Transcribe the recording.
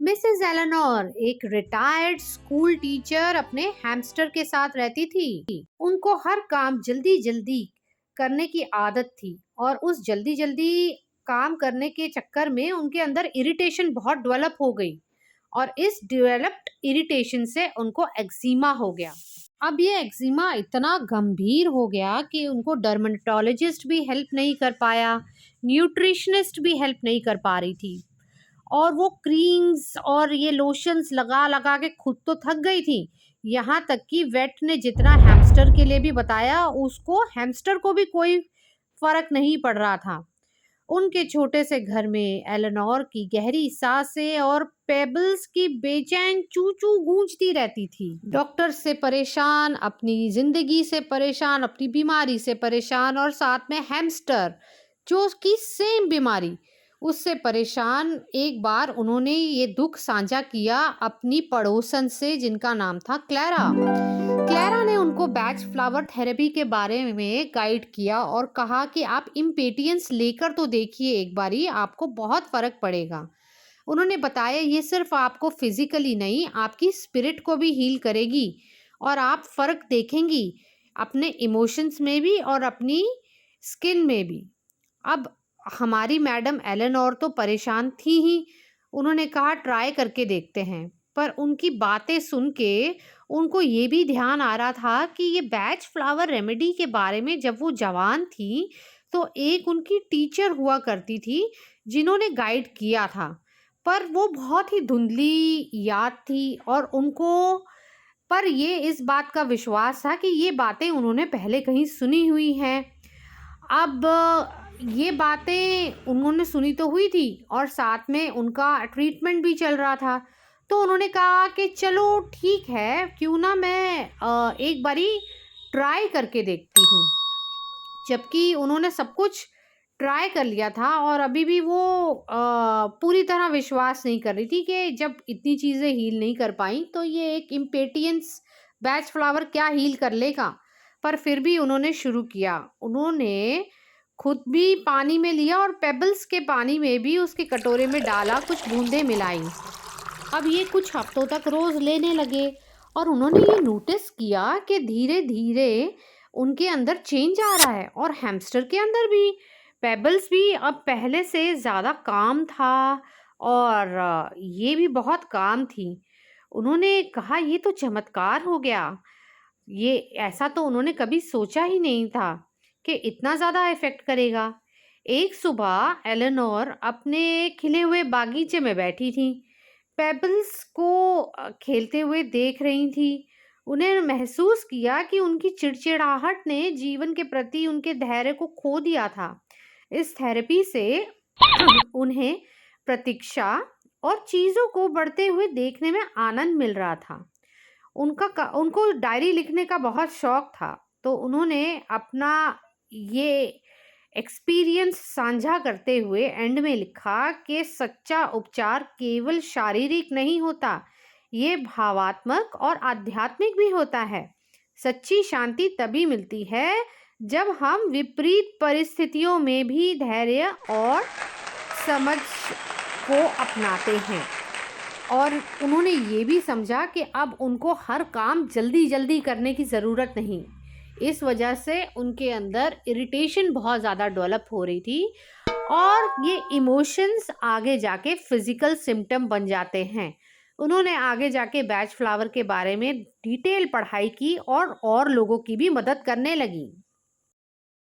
Mrs Eleanor एक retired school teacher अपने hamster के साथ रहती थी। उनको हर काम जल्दी जल्दी करने की आदत थी और उस जल्दी जल्दी काम करने के चक्कर में उनके अंदर इरिटेशन बहुत डेवलप हो गई और इस डेवलप्ड इरिटेशन से उनको एक्जिमा हो गया। अब ये एक्जिमा इतना गंभीर हो गया कि उनको डर्मेटोलॉजिस्ट भी हेल्प नहीं कर पाया, न्यूट्रिशनिस्ट भी हेल्प नहीं कर पा रही थी और वो क्रीम्स और ये लोशंस लगा लगा के खुद तो थक गई थी। यहाँ तक कि वेट ने जितना हैमस्टर के लिए भी बताया, उसको हैमस्टर को भी कोई फर्क नहीं पड़ रहा था। उनके छोटे से घर में एलेनोर की गहरी सांसें और पेबल्स की बेचैन चू चू गूंजती रहती थी। डॉक्टर से परेशान, अपनी जिंदगी से परेशान, अपनी बीमारी से परेशान और साथ में हैमस्टर जो की सेम बीमारी, उससे परेशान। एक बार उन्होंने ये दुख साझा किया अपनी पड़ोसन से जिनका नाम था क्लैरा। क्लैरा ने उनको बैच फ्लावर थेरेपी के बारे में गाइड किया और कहा कि आप इम्पेटियंस लेकर तो देखिए एक बारी, आपको बहुत फर्क पड़ेगा। उन्होंने बताया ये सिर्फ आपको फिजिकली नहीं, आपकी स्पिरिट को भी हील करेगी और आप फर्क देखेंगी अपने इमोशंस में भी और अपनी स्किन में भी। अब हमारी मैडम एलेनोर तो परेशान थी ही। उन्होंने कहा ट्राई करके देखते हैं, पर उनकी बातें सुन के उनको ये भी ध्यान आ रहा था कि ये बैच फ्लावर रेमेडी के बारे में जब वो जवान थी तो एक उनकी टीचर हुआ करती थी जिन्होंने गाइड किया था, पर वो बहुत ही धुंधली याद थी और उनको पर ये इस बात का विश्वास था कि ये बातें उन्होंने पहले कहीं सुनी हुई हैं। अब ये बातें उन्होंने सुनी तो हुई थी और साथ में उनका ट्रीटमेंट भी चल रहा था, तो उन्होंने कहा कि चलो ठीक है, क्यों ना मैं एक बारी ट्राई करके देखती हूँ। जबकि उन्होंने सब कुछ ट्राई कर लिया था और अभी भी वो पूरी तरह विश्वास नहीं कर रही थी कि जब इतनी चीज़ें हील नहीं कर पाई तो ये एक इम्पेटियंस बैच फ्लावर क्या हील कर लेगा। पर फिर भी उन्होंने शुरू किया। उन्होंने खुद भी पानी में लिया और पेबल्स के पानी में भी उसके कटोरे में डाला, कुछ बूंदें मिलाई। अब ये कुछ हफ्तों तक रोज़ लेने लगे और उन्होंने ये नोटिस किया कि धीरे धीरे उनके अंदर चेंज आ रहा है और हैमस्टर के अंदर भी। पेबल्स भी अब पहले से ज़्यादा काम था और ये भी बहुत काम थी। उन्होंने कहा ये तो चमत्कार हो गया। ये ऐसा तो उन्होंने कभी सोचा ही नहीं था कि इतना ज़्यादा इफ़ेक्ट करेगा। एक सुबह एलेनोर अपने खिले हुए बागीचे में बैठी थी, पेबल्स को खेलते हुए देख रही थी। उन्हें महसूस किया कि उनकी चिड़चिड़ाहट ने जीवन के प्रति उनके धैर्य को खो दिया था। इस थेरेपी से उन्हें प्रतीक्षा और चीज़ों को बढ़ते हुए देखने में आनंद मिल रहा था। उनको डायरी लिखने का बहुत शौक था, तो उन्होंने अपना ये एक्सपीरियंस साझा करते हुए एंड में लिखा कि सच्चा उपचार केवल शारीरिक नहीं होता, ये भावात्मक और आध्यात्मिक भी होता है। सच्ची शांति तभी मिलती है जब हम विपरीत परिस्थितियों में भी धैर्य और समझ को अपनाते हैं। और उन्होंने ये भी समझा कि अब उनको हर काम जल्दी जल्दी करने की ज़रूरत नहीं। इस वजह से उनके अंदर इरिटेशन बहुत ज़्यादा डेवलप हो रही थी और ये इमोशंस आगे जाके फिज़िकल सिम्टम बन जाते हैं। उन्होंने आगे जाके बैच फ्लावर के बारे में डिटेल पढ़ाई की और लोगों की भी मदद करने लगी।